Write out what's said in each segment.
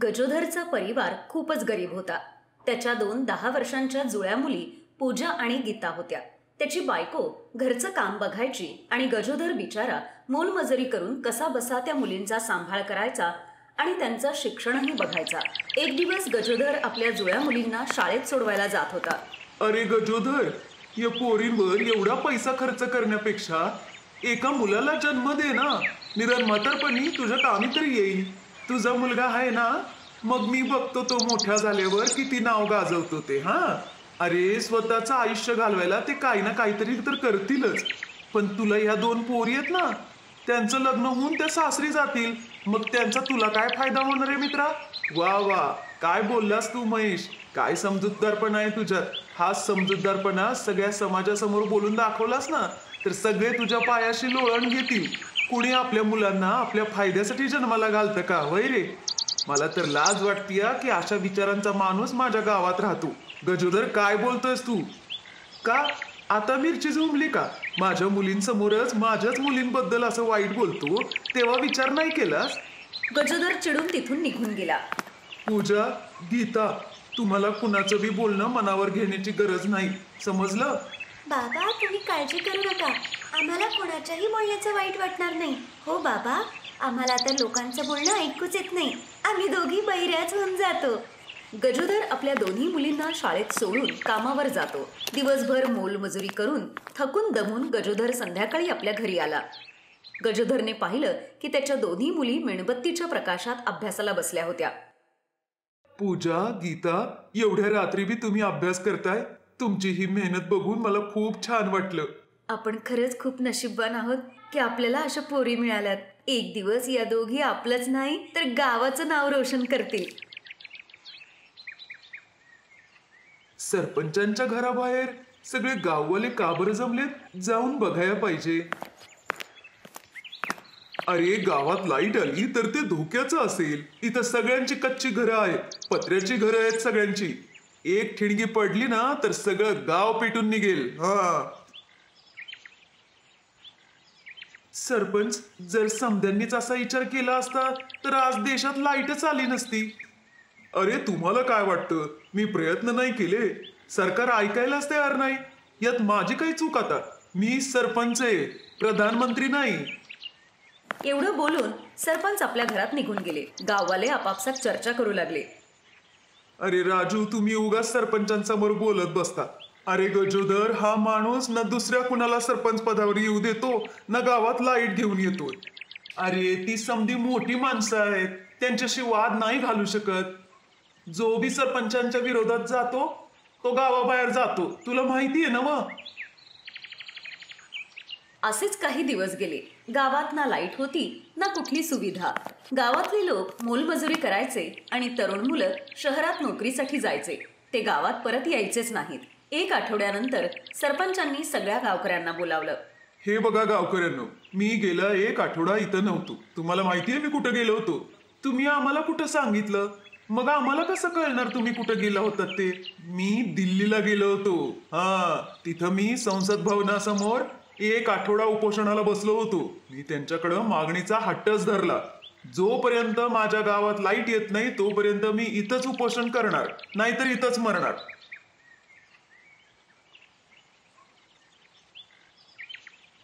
गजोधरचा परिवार खूपच गरीब होता. त्याच्या 10 वर्षांच्या जुळ्या मुली पूजा आणि गीता होत्या. त्याची बायको घरचं काम बघायची आणि गजोधर बिचारा मोलमजुरी करून कसा बसा त्या मुलींचा सांभाळ करायचा आणि त्यांचं शिक्षणही बघायचा. एक दिवस गजोधर आपल्या जुळ्या मुलींना शाळेत सोडवायला जात होता. अरे गजोधर, या पोरींवर एवढा पैसा खर्च करण्यापेक्षा एका मुलाला जन्म दे ना. निदान म्हातारपणी तुझ्या कामी तरी येईल. तुझा मुलगा आहे ना, मग मी बघतो तो मोठा झाल्यावर किती नाव गाजवतो ते. अरे स्वतःचं आयुष्य घालवायला ते काही ना काहीतरी तर करतीलच. पण तुला ह्या 2 पोरी आहेत ना, त्यांचं लग्न होऊन त्या सासरी जातील, मग त्यांचा तुला काय फायदा होणार आहे मित्रा? वा वा, काय बोललास तू महेश. काय समजूतदारपणा आहे तुझ्यात. हा समजूतदारपणा सगळ्या समाजासमोर बोलून दाखवलास ना, तर सगळे तुझ्या पायाशी लोळण घेतील. कुणी आपल्या मुलांना आपल्या फायद्यासाठी जन्माला घालतं का? वय रे, मला तर लाज वाटतीया की अशा विचारांचा माणूस माझ्या गावात राहतो. गजोधर, काय बोलतोयस तू? का आता मिरची झुंबली का? माझ्या मुलींसमोरच माझ्याच मुलींबद्दल असं वाईट बोलतो, तेव्हा विचार नाही केलास? गजोधर चिडून तिथून निघून गेला. पूजा, गीता, तुम्हाला कुणाचं बी बोलणं मनावर घेण्याची गरज नाही, समजलं? बाबा, तुम्ही काळजी करू नका. आम्हाला कोणाच्याही बोलण्याचं वाईट वाटणार नाही. हो बाबा, आम्हाला आता लोकांचं बोलणं ऐकूच येत नाही. आम्ही दोघी बहिऱ्याच होऊन जातो. गजोधर आपल्या दोन्ही मुलींना शाळेत सोडून कामावर जातो. दिवसभर मोलमजुरी करून थकून दमून गजोधर संध्याकाळी आपल्या घरी आला. गजोधरने पाहिलं की त्याच्या दोन्ही मुली मेणबत्तीच्या प्रकाशात अभ्यासाला बसल्या होत्या. पूजा, गीता, एवढ्या रात्री बी तुम्ही अभ्यास करताय. तुमची ही मेहनत बघून मला खूप छान वाटलं. आपण खरंच खूप नशीबवान आहोत की आपल्याला अशा पोरी मिळाल्यात. एक दिवस या दोघी आपलंच नाही तर गावाचं नाव रोशन करतील. सरपंचांच्या घराबाहेर सगळे गाववाले का बरं जमलेत? जाऊन बघायला पाहिजे. अरे, गावात लाईट आली तर ते धोक्याचं असेल. इथं सगळ्यांची कच्ची घरं आहेत, पत्र्याची घरं आहेत सगळ्यांची. एक ठिणगी पडली ना तर सगळं गाव पेटून निघेल. सरपंच, जर समध्यांनीच असा विचार केला असता तर आज देशात लाईटच आली नसती. अरे, तुम्हाला काय वाटतं मी प्रयत्न नाही केले? सरकार ऐकायलाच तयार नाही. यात माझी काही चूक? आता मी सरपंच आहे, प्रधानमंत्री नाही. एवढं बोलून सरपंच आपल्या घरात निघून गेले. गाववाले आपापसात चर्चा करू लागले. अरे राजू, तुम्ही उगाच सरपंचांसमोर बोलत बसता. अरे गजोधर, हा माणूस न दुसऱ्या कुणाला सरपंच पदावर येऊ देतो, न गावात लाईट घेऊन येतो. अरे, ती समधी मोठी माणसं आहेत, त्यांच्याशी वाद नाही घालू शकत. जो बी सरपंचांच्या विरोधात जातो तो गावाबाहेर जातो. तुला माहिती आहे ना? मग असेच काही दिवस गेले. गावात ना लाईट होती ना कुठली सुविधा. गावातले लोक मोलमजुरी करायचे आणि तरुण मुलं शहरात नोकरीसाठी जायचे. ते गावात परत यायचेच नाहीत. 1 आठवड्यानंतर सरपंचांनी सगळ्या गावकऱ्यांना बोलावलं. हे बघा गावकऱ्यांनो, मी गेला 1 आठवडा इथं नव्हतो. तुम्हाला माहितीये मी कुठं गेलो होतो? तुम्ही आम्हाला कुठं सांगितलं? मग आम्हाला कसं कळणार तुम्ही कुठं गेला होतात ते? मी दिल्लीला गेलो होतो. तिथं मी संसद भवनासमोर 1 आठवडा उपोषणाला बसलो होतो. मी त्यांच्याकडं मागणीचा हट्टच धरला. जोपर्यंत माझ्या गावात लाईट येत नाही तोपर्यंत मी इथंच उपोषण करणार, नाहीतर इथंच मरणार.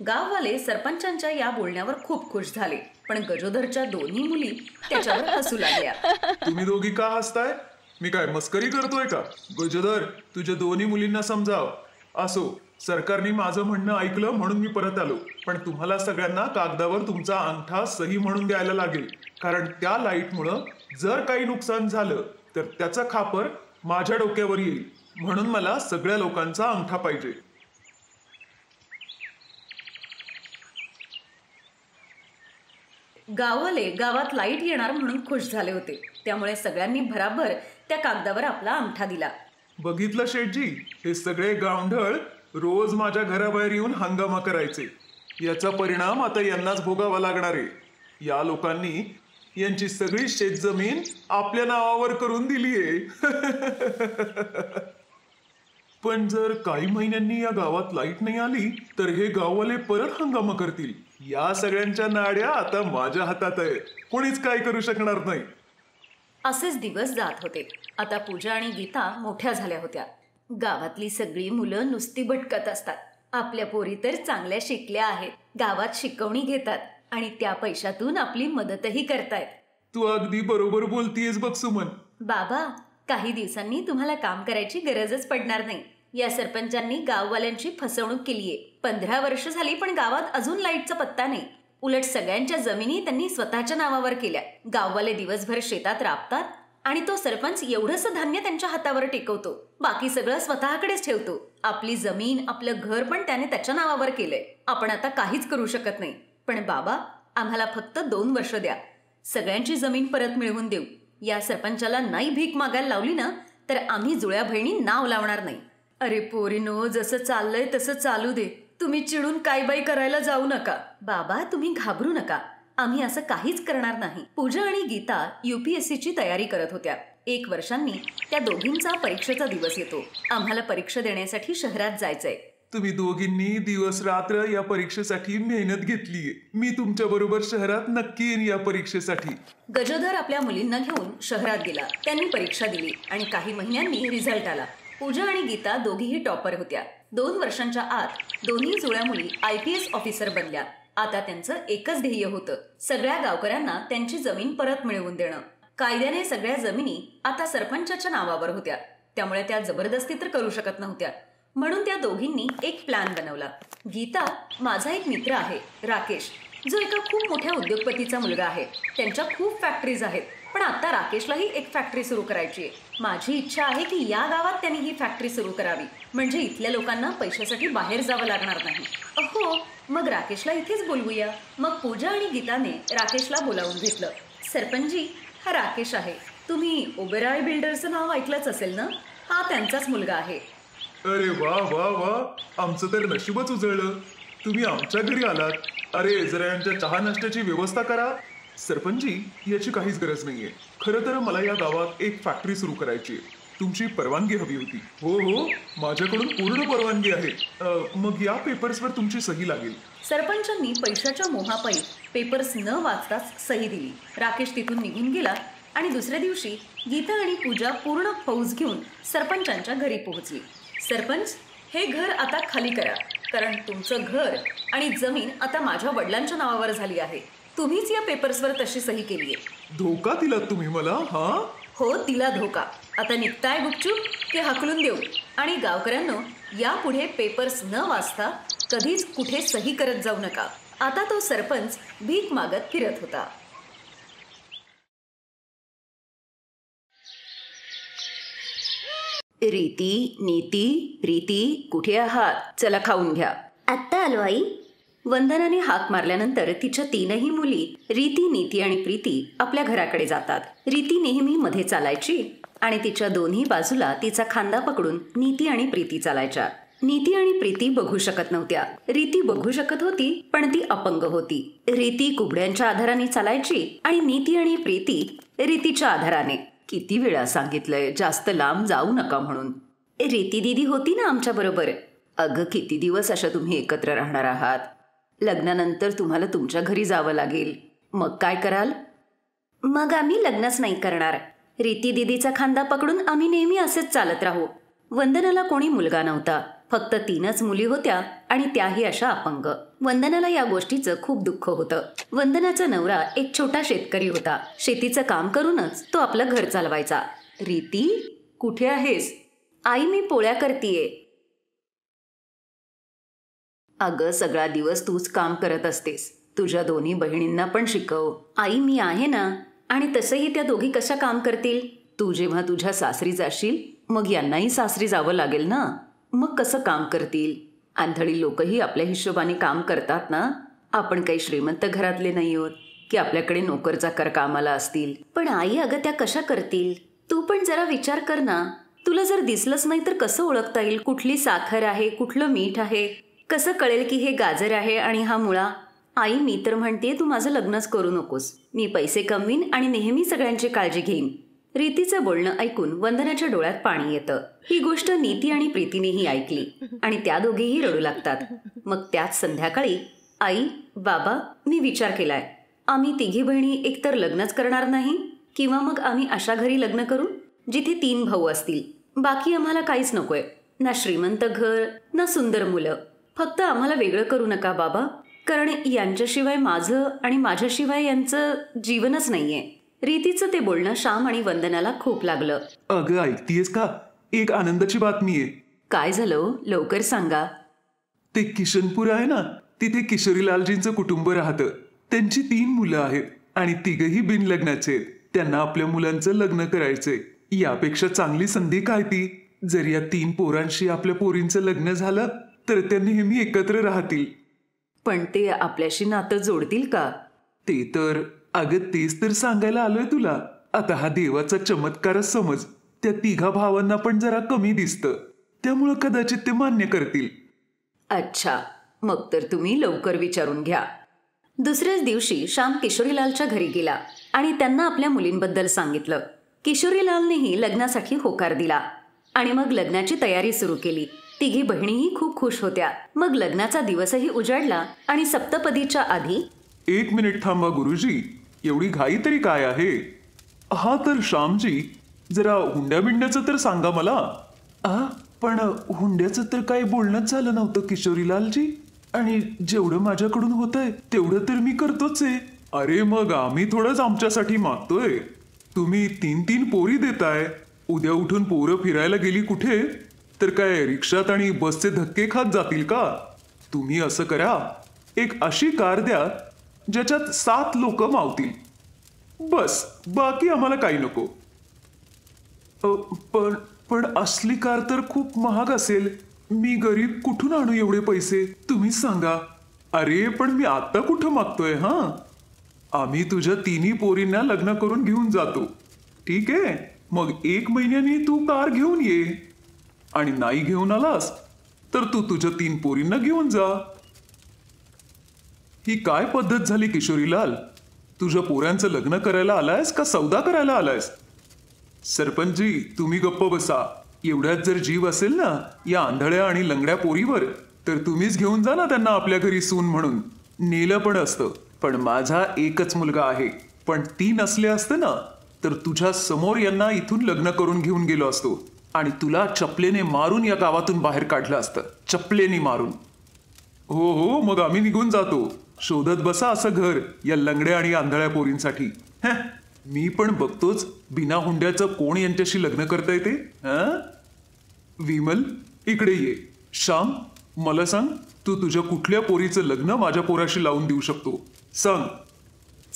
गाववाले सरपंचांच्या या बोलण्यावर खूप खुश झाले, पण गजोधरच्या दोन्ही मुली त्याच्यावर हसू लागल्या. तुम्ही दोघी का हसताय? मी काय मस्करी करतोय का? गजोधर, तुझ्या दोन्ही मुलींना समजाव. असो, सरकारने माझं म्हणणं ऐकलं म्हणून मी परत आलो. पण तुम्हाला सगळ्यांना कागदावर तुमचा अंगठा सही म्हणून द्यायला लागेल. कारण त्या लाईटमुळं जर काही नुकसान झालं तर त्याचा खापर माझ्या डोक्यावर येईल. म्हणून मला सगळ्या लोकांचा अंगठा पाहिजे. गाववाले गावात लाईट येणार म्हणून खुश झाले होते. त्यामुळे सगळ्यांनी भराभर त्या कागदावर आपला अंगठा दिला. बघितलं शेठजी, हे सगळे गावंढळ रोज माझ्या घराबाहेर येऊन हंगामा करायचे. याचा परिणाम आता यांनाच भोगावा लागणार आहे. या लोकांनी यांची सगळी शेतजमीन आपल्या नावावर करून दिलीये. पण जर काही महिन्यांनी या गावात लाईट नाही आली तर हे गाववाले परत हंगामा करतील. या सगळ्यांच्या नाड्या आता माझ्या हातात आहेत. कोणीच काय करू शकणार नाही. असेच दिवस जात होते. आता पूजा आणि गीता मोठ्या झाल्या होत्या. गावातली सगळी मुलं नुसती भटकत असतात. आपल्या पोरी तर चांगल्या शिकल्या आहेत, गावात शिकवणी घेतात आणि त्या पैशातून आपली मदतही करतायत. तू अगदी बरोबर बोलतीयस बघ सुमन. बाबा, काही दिवसांनी तुम्हाला काम करायची गरजच पडणार नाही. या सरपंचांनी गाववाल्यांची फसवणूक केलीये. 15 वर्ष झाली पण गावात अजून लाईटचा पत्ता नाही. उलट सगळ्यांच्या जमिनी त्यांनी स्वतःच्या नावावर केल्या. गाववाले दिवसभर शेतात राबतात आणि तो सरपंच एवढंसं धान्य त्यांच्या हातावर टेकवतो, बाकी सगळं स्वतःकडेच ठेवतो. आपली जमीन, आपलं घर पण त्याने त्याच्या नावावर केलंय. आपण आता काहीच करू शकत नाही. पण बाबा, आम्हाला फक्त 2 वर्ष द्या, सगळ्यांची जमीन परत मिळवून देऊ. या सरपंचाला नाही भीक मागायला लावली ना तर आम्ही जुळ्या बहिणी नाव लावणार नाही. अरे पोरीनो, जसं चाललंय तसं चालू दे. तुम्ही चिडून काय बाई करायला जाऊ नका. बाबा, तुम्ही घाबरू नका, आम्ही असं काहीच करणार नाही. पूजा आणि गीता UPSCची तयारी करत होत्या. 1 वर्षांनी त्या दोघींचा परीक्षेचा दिवस येतो. आम्हाला परीक्षा देण्यासाठी शहरात जायचंय. तुम्ही दोघींनी दिवस रात्र या परीक्षेसाठी मेहनत घेतलीये. मी तुमच्या बरोबर शहरात नक्की येईन या परीक्षेसाठी. गजोधर आपल्या मुलींना घेऊन शहरात गेला. त्यांनी परीक्षा दिली आणि काही महिन्यांनी रिझल्ट आला. पूजा आणि गीता दोघीही टॉपर होत्या. 2 वर्षांच्या आत दोन्ही जुळ्या मुली IPS ऑफिसर बनल्या. आता त्यांचं एकच ध्येय होतं, सगळ्या गावकऱ्यांना त्यांची जमीन परत मिळवून देणं. कायद्याने सगळ्या जमिनी आता सरपंचाच्या नावावर होत्या, त्यामुळे त्या जबरदस्ती तर करू शकत नव्हत्या. म्हणून त्या दोघींनी एक प्लॅन बनवला. गीता, माझा एक मित्र आहे राकेश, जो एका खूप मोठ्या उद्योगपतीचा मुलगा आहे. त्यांच्या खूप फॅक्टरीज आहेत, पण आता राकेशलाही एक फॅक्टरी सुरू करायची आहे. माझी इच्छा आहे की या गावात त्यांनी ही फॅक्टरी सुरू करावी, म्हणजे इथल्या लोकांना पैशासाठी बाहेर जावं लागणार नाही. हो, मग राकेशला इथेच बोलवूया. मग पूजा आणि गीताने राकेशला बोलावून घेतलं. सरपंचजी, हा राकेश आहे. तुम्ही ओबेरॉय बिल्डरचं नाव ऐकलंच असेल ना? हा त्यांचाच मुलगा आहे. अरे वा वा वा, आमचं तर नशीबच उजळलं. तुम्ही आमच्या घरी आलात. अरे, जरा यांच्या चहा नाश्त्याची व्यवस्था करा. सरपंचजी, याची काहीच गरज नाहीये. खरं तर मला या गावात एक फॅक्टरी सुरू करायची आहे. तुमची परवानगी हवी होती. हो हो, माझ्याकडून पूर्ण परवानगी आहे. मग या पेपर्सवर तुमची सही लागेल. सरपंचांनी पैशाच्या मोहापायी पेपर्स न वाचताच सही दिली. राकेश तिथून निघून गेला आणि दुसऱ्या दिवशी गीता आणि पूजा पूर्ण फौज घेऊन सरपंचांच्या घरी पोहोचली. सरपंच, हे घर आता खाली करा, कारण तुमचं घर आणि जमीन आता माझ्या वडिलांच्या नावावर झाली आहे. तुम्हीच या पेपर्सवर तशी सही केलीये. धोका दिलात तुम्ही मला? हा हो, दिला धोका. आता निघताय गुपचूप की हाकलून देऊ? आणि गावकऱ्यांनो, यापुढे पेपर्स न वाचता कधीच कुठे सही करत जाऊ नका. आता तो सरपंच भीक मागत फिरत होता. रीती, नीती, प्रीती, कुठे आहात? चला खाऊन घ्या. आत्ता आलो आई. वंदनाने हाक मारल्यानंतर तिच्या 3ही मुली रीती, नीती आणि प्रीती आपल्या घराकडे जातात. रीती नेहमी मध्ये चालायची आणि तिच्या दोन्ही बाजूला तिचा खांदा पकडून नीती आणि प्रीती चालायच्या. नीती आणि प्रीती बघू शकत नव्हत्या. रीती बघू शकत होती, पण ती अपंग होती. रीती कुबड्यांच्या आधाराने चालायची आणि नीती आणि प्रीती रीतीच्या आधाराने. किती वेळा सांगितलंय जास्त लांब जाऊ नका म्हणून. रीती दीदी होती ना आमच्या बरोबर. अगं, किती दिवस अशा तुम्ही एकत्र राहणार आहात? लग्नानंतर तुम्हाला तुमच्या घरी जावं लागेल. मग काय कराल? मग आम्ही लग्नच नाही करणार. रीती दीदीचा खांदा पकडून आम्ही नेहमी असेच चालत राहू. वंदनाला कोणी मुलगा नव्हता, फक्त 3च मुली होत्या आणि त्याही अशा अपंग. वंदनाला या गोष्टीचं खूप दुःख होतं. वंदनाचा नवरा एक छोटा शेतकरी होता. शेतीचं काम करूनच तो आपलं घर चालवायचा. रीती, कुठे आहेस? आई, मी पोळ्या करतीये. अगं, सगळा दिवस तूच काम करत असतेस. तुझ्या दोन्ही बहिणींना पण शिकव. आई, मी आहे ना. आणि तसंही त्या दोघी कशा काम करतील? तू जेव्हा तुझ्या सासरी जाशील मग यांनाही सासरी जावं लागेल ना. मग कसं काम करतील? आंधळी लोकही आपल्या हिशोबाने काम करतात ना. आपण काही श्रीमंत घरातले नाही आहोत की आपल्याकडे नोकरचाकर कामाला असतील. पण आई, अगं त्या कशा करतील? तू पण जरा विचार कर ना. तुला जर दिसलंच नाही तर कसं ओळखता येईल कुठली साखर आहे, कुठलं मीठ आहे? कसं कळेल की हे गाजर आहे आणि हा मुळा? आई, मी तर म्हणते तू माझं लग्नच करू नकोस. मी पैसे कमवीन आणि नेहमी सगळ्यांची काळजी घेईन. रीतीचं बोलणं ऐकून वंदनाच्या डोळ्यात पाणी येतं. ही गोष्ट नीती आणि प्रीतीनेही ऐकली आणि त्या दोघेही रडू लागतात. मग त्याच संध्याकाळी, आई, बाबा, मी विचार केलाय. आम्ही 3घी बहिणी एकतर लग्नच करणार नाही किंवा मग आम्ही अशा घरी लग्न करू जिथे 3 भाऊ असतील. बाकी आम्हाला काहीच नकोय. ना श्रीमंत घर, ना सुंदर मुलं. फक्त आम्हाला वेगळं करू नका बाबा, कारण यांच्याशिवाय माझं आणि माझ्याशिवाय यांचं जीवनच नाहीये. रीतीचं ते बोलणं श्याम आणि वंदनाला खूप लागलं. अगं ऐकतीयस का, एक आनंदाची बातमी आहे. काय झालं, लवकर सांगा. ते किशनपूर आहे ना, तिथे किशोरीलालजींचं कुटुंब राहतं. त्यांची 3 मुलं आहेत आणि तिघही बिनलग्नाचे आहेत. त्यांना आपल्या मुलांचं लग्न करायचंय. यापेक्षा चांगली संधी काय ती. जर या 3 पोरांशी आपल्या पोरींचं लग्न झालं तर त्या नेहमी एकत्र राहतील. पण ते आपल्याशी नातं जोडतील का? ते तर अगं तेच तर सांगायला आलोय तुला. आता हा देवाचा चमत्कारच समज. त्या 3 भावांना पण जरा कमी दिसतं, त्यामुळं कदाचित ते मान्य करतील. अच्छा, मग तर तुम्ही लवकर विचारून घ्या. दुसऱ्याच दिवशी श्याम किशोरीलालच्या घरी गेला आणि त्यांना आपल्या मुलींबद्दल सांगितलं. किशोरीलालनेही लग्नासाठी होकार दिला आणि मग लग्नाची तयारी सुरू केली. 3 बहिणीही खूप खुश होत्या. मग लग्नाचा दिवसही उजाडला आणि सप्तपदीच्या आधी 1 मिनिट थांबा गुरुजी, एवढी घाई तरी काय आहे? हा तर श्यामजी, जरा हुंड्याबिंड्याचं तर सांगा मला. पण हुंड्याचं तर काही बोलणंच झालं नव्हतं किशोरीलालजी. आणि जेवढं माझ्याकडून होतंय तेवढं तर मी करतोच आहे. अरे मग आम्ही थोडंच आमच्यासाठी मागतोय. तुम्ही 3 पोरी देताय. उद्या उठून पोरं फिरायला गेली कुठे तर काय रिक्षात आणि बसचे धक्के खात जातील का? तुम्ही असं करा, एक अशी कार द्या ज्याच्यात 7 लोक मावतील. बस, बाकी आम्हाला काही नको. पण असली कार तर खूप महाग असेल. मी गरीब, कुठून आणू एवढे पैसे? तुम्हीच सांगा. अरे पण मी आता कुठं मागतोय. आम्ही तुझ्या 3 पोरींना लग्न करून घेऊन जातो. ठीक आहे, मग 1 महिन्याने तू कार घेऊन ये. आणि नाही घेऊन आलास तर तू तुझ्या 3 पोरींना घेऊन जा. ही काय पद्धत झाली किशोरीलाल? तुझ्या पोऱ्यांचं लग्न करायला आलायस का सौदा करायला आलायस? सरपंचजी, तुम्ही गप्प बसा. एवढ्यात जर जीव असेल ना या आंधळ्या आणि लंगड्या पोरीवर तर तुम्हीच घेऊन जा ना त्यांना आपल्या घरी सून म्हणून. नेलं पण असतं, पण माझा एकच मुलगा आहे. पण 3 असले असते ना तर तुझ्या समोर यांना इथून लग्न करून घेऊन गेलो असतो आणि तुला चपलेने मारून या गावातून बाहेर काढलं असतं. चपलेने मारून. हो, मग आम्ही निघून जातो. शोधत बसा असं घर या लंगड्या आणि आंधळ्या पोरींसाठी. मी पण बघतोच बिना हुंड्याचं कोण यांच्याशी लग्न करता येते. विमल, इकडे ये. श्याम, मला सांग, तू तुझ्या कुठल्या पोरीचं लग्न माझ्या पोराशी लावून देऊ शकतो? सांग.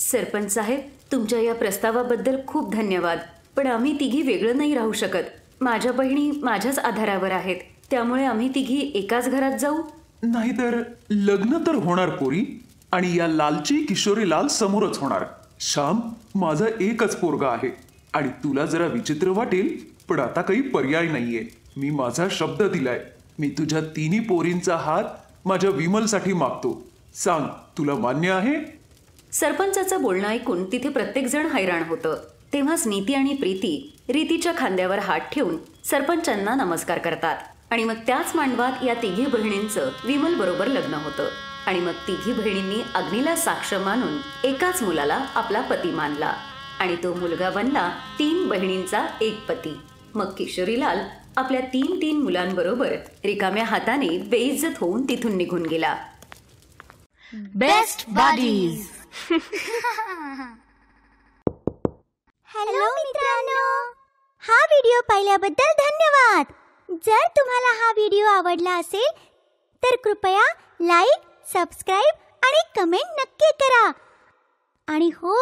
सरपंच साहेब, तुमच्या या प्रस्तावाबद्दल खूप धन्यवाद. पण आम्ही 3 वेगळं नाही राहू शकत. माझ्या बहिणी माझ्याच आधारावर आहेत, त्यामुळे आम्ही 3 एकाच घरात जाऊ. नाहीतर लग्न तर होणार पोरी, आणि या लालची किशोरीलाल समोरच होणार. श्याम, माझा एकच पोरगा आहे आणि तुला जरा विचित्र वाटेल, पण आता काही पर्याय नाहीये. मी माझा शब्द दिलाय. मी तुझ्या 3 पोरींचा हात माझ्या विमलसाठी मागतो. सांग, तुला मान्य आहे? सरपंचाचं बोलणं ऐकून तिथे प्रत्येक जण हैराण होतं. तेव्हाच नीती आणि प्रीती रीतीच्या खांद्यावर हात ठेवून सरपंचांना नमस्कार करतात आणि मग त्याच मांडवात या 3 बहिणींचं विमल बरोबर लग्न होतं. आणि मग 3 बहिणींनी अग्नीला साक्ष मानून एकाच मुलाला आपला पती मानला आणि तो मुलगा बनला 3 बहिणींचा एक पती. मग किशोरीलाल आपल्या 3 मुलांबरोबर रिकाम्या हाताने बेइज्जत होऊन तिथून निघून गेला. Best buddies. हॅलो मित्रांनो, हा व्हिडिओ पाहिल्याबद्दल धन्यवाद. जर तुम्हाला हा व्हिडिओ आवडला असेल तर कृपया लाईक, सबस्क्राईब आणि कमेंट नक्की करा. आणि हो,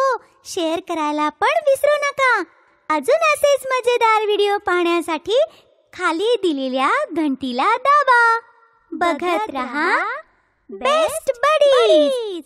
शेअर करायला पण विसरू नका. अजून असेच मजेदार व्हिडिओ पाहण्यासाठी खाली दिलेल्या घंटीला दाबा. बघत रहा बेस्ट बडीज.